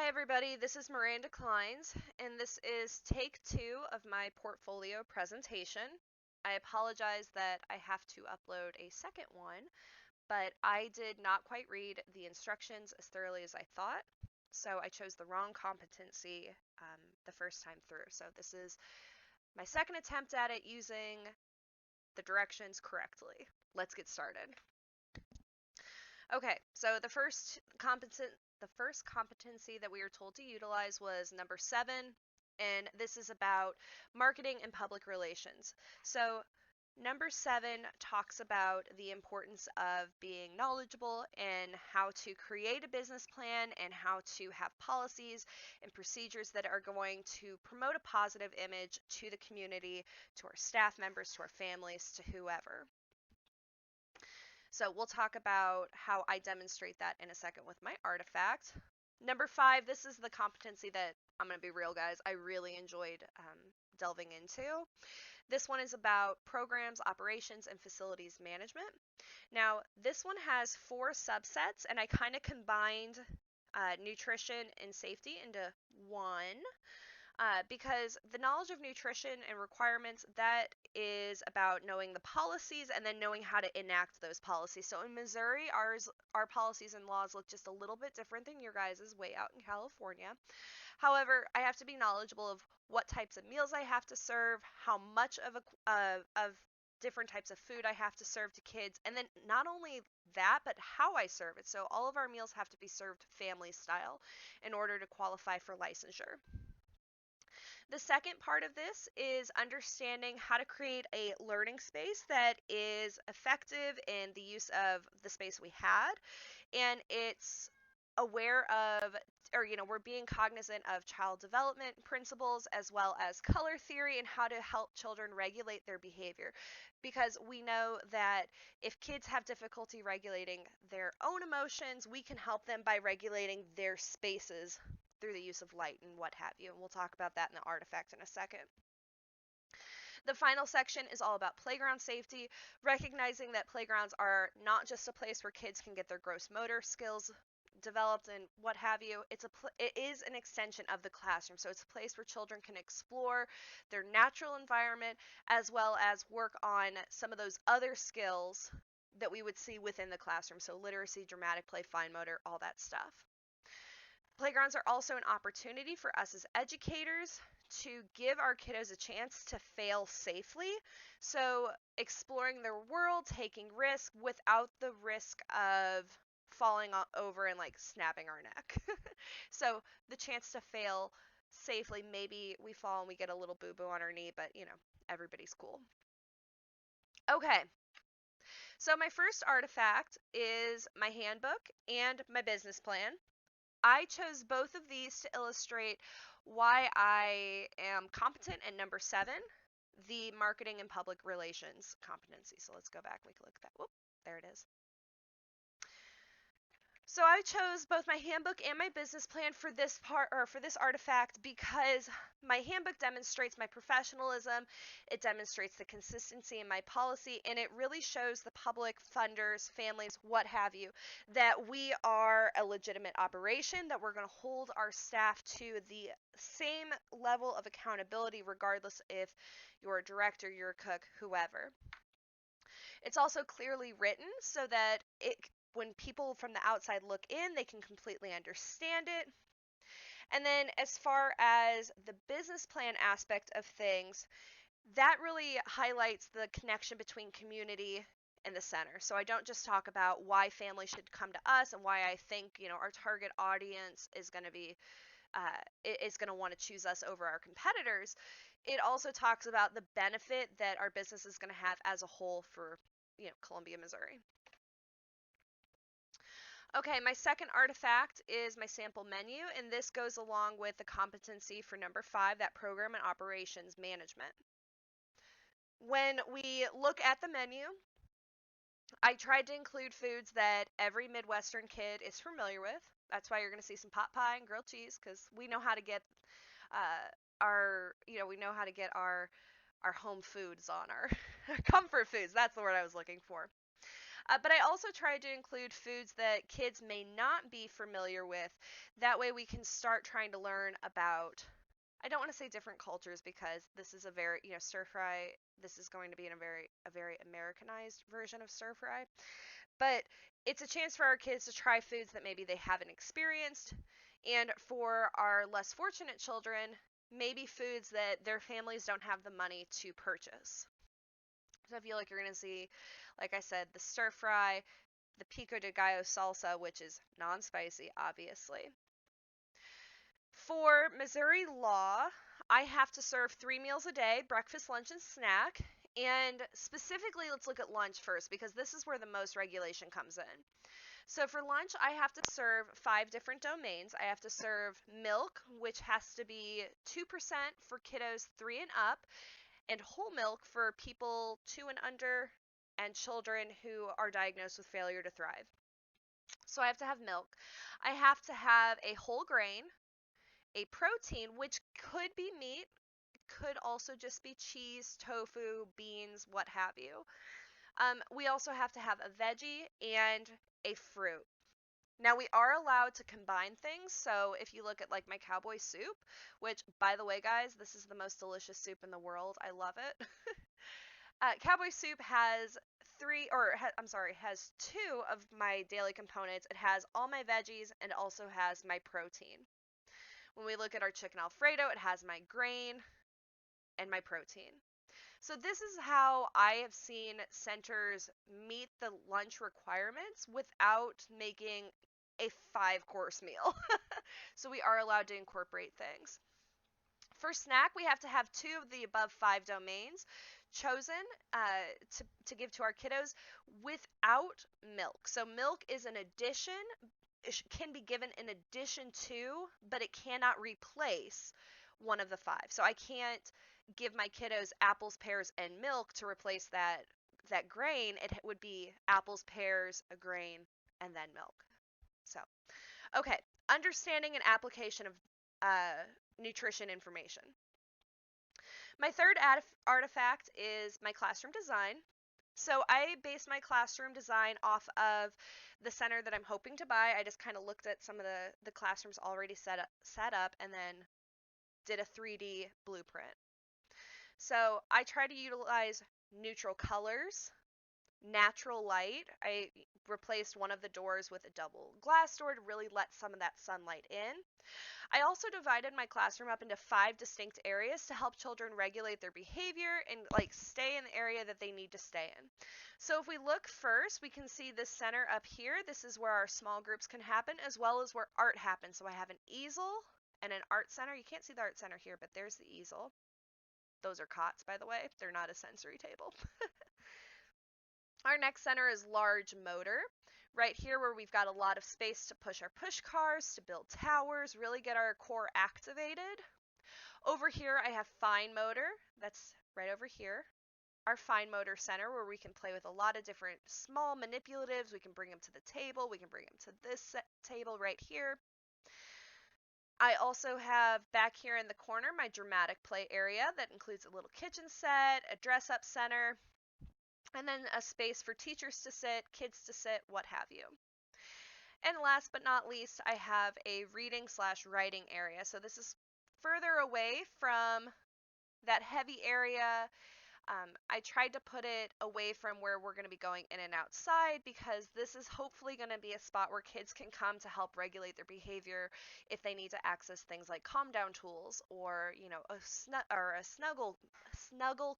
everybody, this is Miranda Kleins, and this is take 2 of my portfolio presentation. I apologize that I have to upload a second one, but I did not quite read the instructions as thoroughly as I thought, so I chose the wrong competency the first time through. So this is my second attempt at it using the directions correctly. Let's get started. Okay, so the first competency that we were told to utilize was number 7, and this is about marketing and public relations. So number 7 talks about the importance of being knowledgeable and how to create a business plan and how to have policies and procedures that are going to promote a positive image to the community, to our staff members, to our families, to whoever. So we'll talk about how I demonstrate that in a second with my artifact. Number 5, this is the competency that I'm going to be real, guys. I really enjoyed delving into. This one is about programs, operations, and facilities management. Now, this one has 4 subsets, and I kind of combined nutrition and safety into one. Because the knowledge of nutrition and requirements, that is about knowing the policies and then knowing how to enact those policies. So in Missouri, our policies and laws look just a little bit different than your guys' way out in California. However, I have to be knowledgeable of what types of meals I have to serve, how much of different types of food I have to serve to kids, and then not only that, but how I serve it. So all of our meals have to be served family style in order to qualify for licensure. The second part of this is understanding how to create a learning space that is effective in the use of the space we had, and it's aware of, or we're being cognizant of child development principles as well as color theory and how to help children regulate their behavior, because we know that if kids have difficulty regulating their own emotions, we can help them by regulating their spaces through the use of light and what have you. And we'll talk about that in the artifact in a second. The final section is all about playground safety, recognizing that playgrounds are not just a place where kids can get their gross motor skills developed and what have you. It is an extension of the classroom. So it's a place where children can explore their natural environment as well as work on some of those other skills that we would see within the classroom. So literacy, dramatic play, fine motor, all that stuff. Playgrounds are also an opportunity for us as educators to give our kiddos a chance to fail safely. So, exploring their world, taking risks without the risk of falling over and like snapping our neck. So, the chance to fail safely, maybe we fall and we get a little boo boo on our knee, but everybody's cool. Okay. So, my first artifact is my handbook and my business plan. I chose both of these to illustrate why I am competent at number 7, the marketing and public relations competency. So let's go back. We can look at that. Whoop, there it is. So I chose both my handbook and my business plan for this part, or for this artifact, because my handbook demonstrates my professionalism, it demonstrates the consistency in my policy, and it really shows the public, funders, families, what have you, that we are a legitimate operation, that we're going to hold our staff to the same level of accountability regardless if you're a director, you're a cook, whoever. It's also clearly written so that when people from the outside look in, they can completely understand it. And then as far as the business plan aspect of things, that really highlights the connection between community and the center. So I don't just talk about why families should come to us and why I think, our target audience is going to be is going to want to choose us over our competitors. It also talks about the benefit that our business is going to have as a whole for, Columbia, Missouri. Okay, my second artifact is my sample menu, and this goes along with the competency for number 5, that program and operations management. When we look at the menu, I tried to include foods that every Midwestern kid is familiar with. That's why you're going to see some pot pie and grilled cheese, because we know how to get our home foods on our comfort foods. That's the word I was looking for. But I also try to include foods that kids may not be familiar with. That way we can start trying to learn about, I don't want to say different cultures because this is a very, stir fry, this is going to be in a very Americanized version of stir fry. But it's a chance for our kids to try foods that maybe they haven't experienced. And for our less fortunate children, maybe foods that their families don't have the money to purchase. So I feel like you're going to see, like I said, the stir fry, the pico de gallo salsa, which is non spicy, obviously. For Missouri law, I have to serve 3 meals a day, breakfast, lunch, and snack. And specifically, let's look at lunch first because this is where the most regulation comes in. So for lunch, I have to serve 5 different domains. I have to serve milk, which has to be 2% for kiddos 3 and up, and whole milk for people 2 and under, and children who are diagnosed with failure to thrive. So I have to have milk. I have to have a whole grain, a protein, which could be meat, could also just be cheese, tofu, beans, what have you. We also have to have a veggie and a fruit. Now we are allowed to combine things, so if you look at like my cowboy soup, which by the way, guys, this is the most delicious soup in the world. I love it. Cowboy soup has has 2 of my daily components. It has all my veggies and also has my protein. When we look at our chicken Alfredo, it has my grain and my protein. So this is how I have seen centers meet the lunch requirements without making a 5-course meal. So we are allowed to incorporate things. For snack, we have to have 2 of the above 5 domains chosen to give to our kiddos without milk. So milk is an addition, it can be given in addition to, but it cannot replace one of the 5. So I can't give my kiddos apples, pears, and milk to replace that grain. It would be apples, pears, a grain, and then milk. So, okay, understanding and application of nutrition information. My third artifact is my classroom design. So I based my classroom design off of the center that I'm hoping to buy. I just kind of looked at some of the classrooms already set up and then did a 3D blueprint. So I try to utilize neutral colors, natural light. I replaced one of the doors with a double glass door to really let some of that sunlight in. I also divided my classroom up into 5 distinct areas to help children regulate their behavior and like stay in the area that they need to stay in. So if we look first, we can see this center up here. This is where our small groups can happen as well as where art happens. So I have an easel and an art center. You can't see the art center here, but there's the easel. Those are cots, by the way. They're not a sensory table. Our next center is large motor. Right here where we've got a lot of space to push our push cars, to build towers, really get our core activated. Over here I have fine motor. That's right over here. Our fine motor center where we can play with a lot of different small manipulatives. We can bring them to the table. We can bring them to this table right here. I also have back here in the corner my dramatic play area that includes a little kitchen set, a dress-up center, and then a space for teachers to sit, kids to sit, what have you. And last but not least, I have a reading/writing area. So this is further away from that heavy area. I tried to put it away from where we're going to be going in and outside because this is hopefully going to be a spot where kids can come to help regulate their behavior if they need to access things like calm down tools or, a snuggle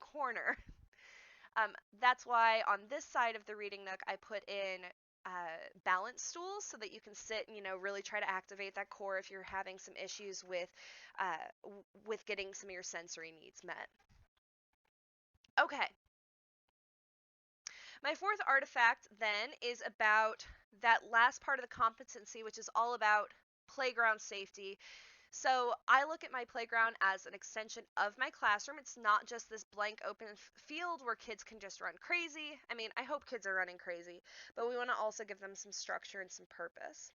corner. That's why on this side of the reading nook, I put in balance stools so that you can sit and really try to activate that core if you're having some issues with getting some of your sensory needs met. Okay. My fourth artifact then is about that last part of the competency, which is all about playground safety. So I look at my playground as an extension of my classroom. It's not just this blank open field where kids can just run crazy. I mean, I hope kids are running crazy, but we want to also give them some structure and some purpose.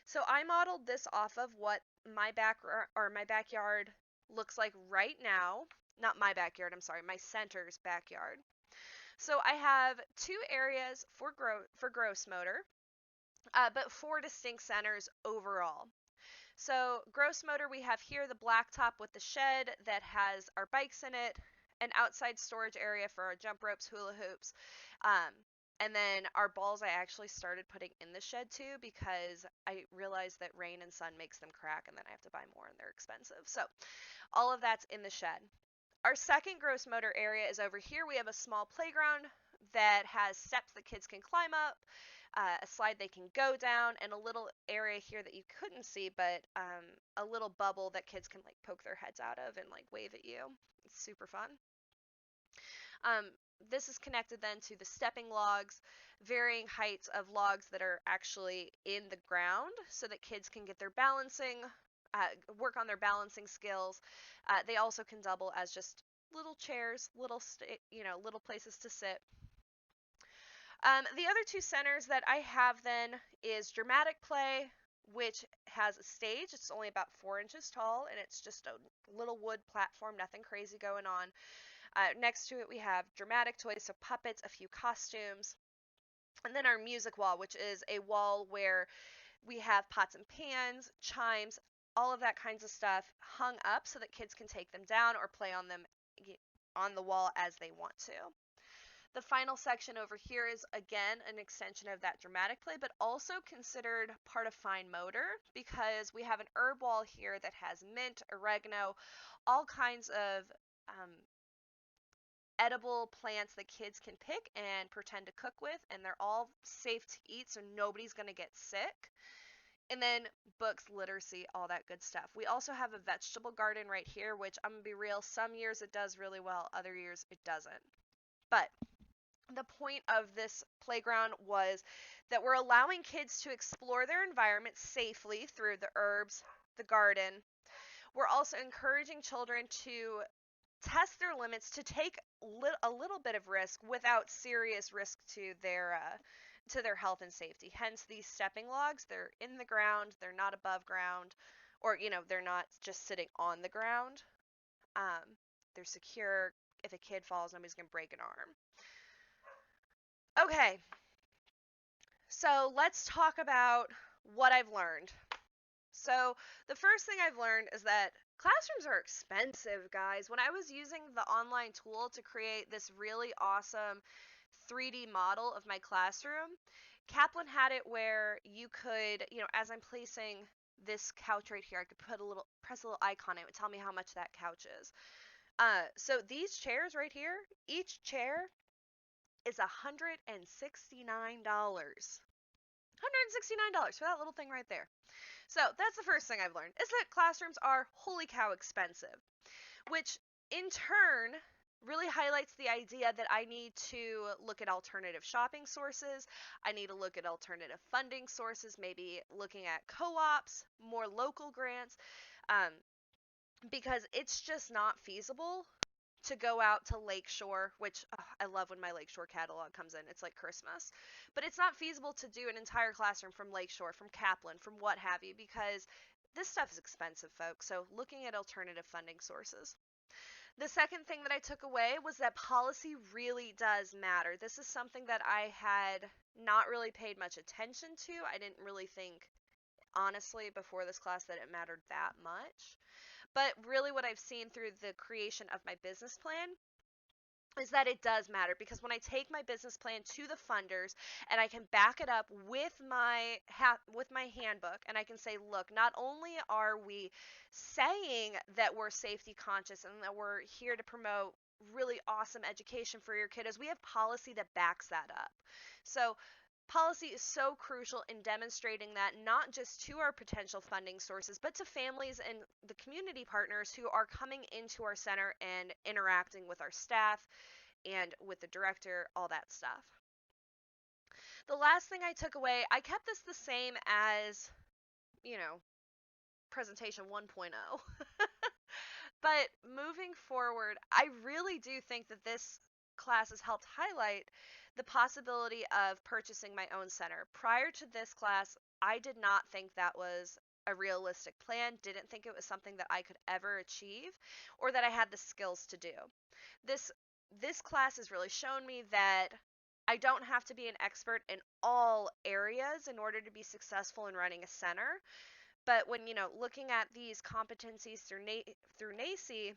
So I modeled this off of what my backyard looks like right now. Not my backyard, I'm sorry, my center's backyard. So I have two areas for gross motor, but four distinct centers overall. So gross motor, we have here the blacktop with the shed that has our bikes in it, an outside storage area for our jump ropes, hula hoops, um, and then our balls I actually started putting in the shed too because I realized that rain and sun makes them crack and then I have to buy more and they're expensive. So all of that's in the shed. Our second gross motor area is over here. We have a small playground that has steps that kids can climb up, a slide they can go down, and a little area here that you couldn't see, but a little bubble that kids can like poke their heads out of and like wave at you. It's super fun. Um, this is connected then to the stepping logs, varying heights of logs that are actually in the ground so that kids can get their balancing, work on their balancing skills. They also can double as just little chairs, little places to sit. The other two centers that I have then is dramatic play, which has a stage. It's only about 4 inches tall, and it's just a little wood platform, nothing crazy going on. Next to it, we have dramatic toys, so puppets, a few costumes, and then our music wall, which is a wall where we have pots and pans, chimes, all of that kinds of stuff hung up so that kids can take them down or play on them on the wall as they want to. The final section over here is again an extension of that dramatic play, but also considered part of fine motor because we have an herb wall here that has mint, oregano, all kinds of edible plants that kids can pick and pretend to cook with, and they're all safe to eat, so nobody's going to get sick. And then books, literacy, all that good stuff. We also have a vegetable garden right here, which I'm going to be real, some years it does really well, other years it doesn't. But the point of this playground was that we're allowing kids to explore their environment safely through the herbs, the garden. We're also encouraging children to test their limits, to take a little bit of risk without serious risk to their health and safety. Hence these stepping logs, they're in the ground, they're not above ground, or they're not just sitting on the ground. They're secure. If a kid falls, nobody's going to break an arm. Okay, so let's talk about what I've learned. So the first thing I've learned is that classrooms are expensive, guys. When I was using the online tool to create this really awesome 3D model of my classroom, Kaplan had it where you could, as I'm placing this couch right here, I could press a little icon, it would tell me how much that couch is. So these chairs right here, each chair is $169. $169 for that little thing right there. So that's the first thing I've learned, is that classrooms are holy cow expensive, which in turn really highlights the idea that I need to look at alternative shopping sources. I need to look at alternative funding sources, maybe looking at co-ops, more local grants, um, because it's just not feasible to go out to Lakeshore, which I love when my Lakeshore catalog comes in. It's like Christmas. But it's not feasible to do an entire classroom from Lakeshore, from Kaplan, from what have you, because this stuff is expensive, folks. So looking at alternative funding sources. The second thing that I took away was that policy really does matter. This is something that I had not really paid much attention to. I didn't really think, honestly, before this class that it mattered that much. But really what I've seen through the creation of my business plan is that it does matter, because when I take my business plan to the funders and I can back it up with my handbook, and I can say, look, not only are we saying that we're safety conscious and that we're here to promote really awesome education for your kiddos, we have policy that backs that up. So policy is so crucial in demonstrating that, not just to our potential funding sources, but to families and the community partners who are coming into our center and interacting with our staff and with the director, all that stuff. The last thing I took away, I kept this the same as, presentation 1.0. But moving forward, I really do think that this class has helped highlight the possibility of purchasing my own center. Prior to this class, I did not think that was a realistic plan, didn't think it was something that I could ever achieve or that I had the skills to do. This this class has really shown me that I don't have to be an expert in all areas in order to be successful in running a center. But when, looking at these competencies through NACE,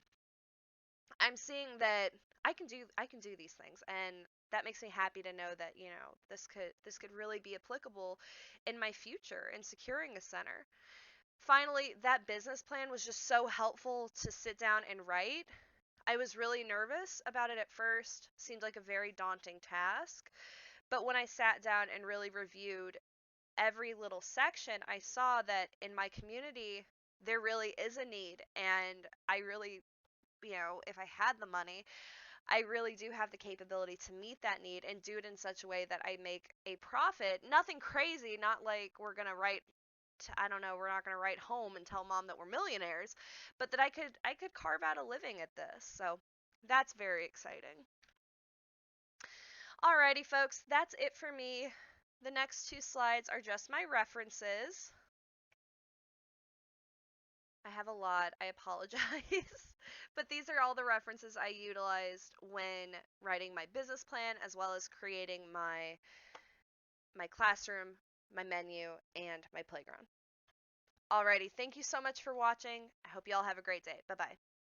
I'm seeing that I can do these things, and that makes me happy to know that, this could really be applicable in my future in securing a center. Finally, that business plan was just so helpful to sit down and write. I was really nervous about it at first, seemed like a very daunting task, but when I sat down and really reviewed every little section, I saw that in my community there really is a need, and I really, if I had the money, I really do have the capability to meet that need and do it in such a way that I make a profit. Nothing crazy, not like we're going to write I don't know, we're not going to write home and tell mom that we're millionaires, but that I could carve out a living at this. So, that's very exciting. Alrighty folks, that's it for me. The next two slides are just my references. I have a lot, I apologize. But these are all the references I utilized when writing my business plan as well as creating my classroom, my menu, and my playground. Alrighty, thank you so much for watching. I hope you all have a great day. Bye bye.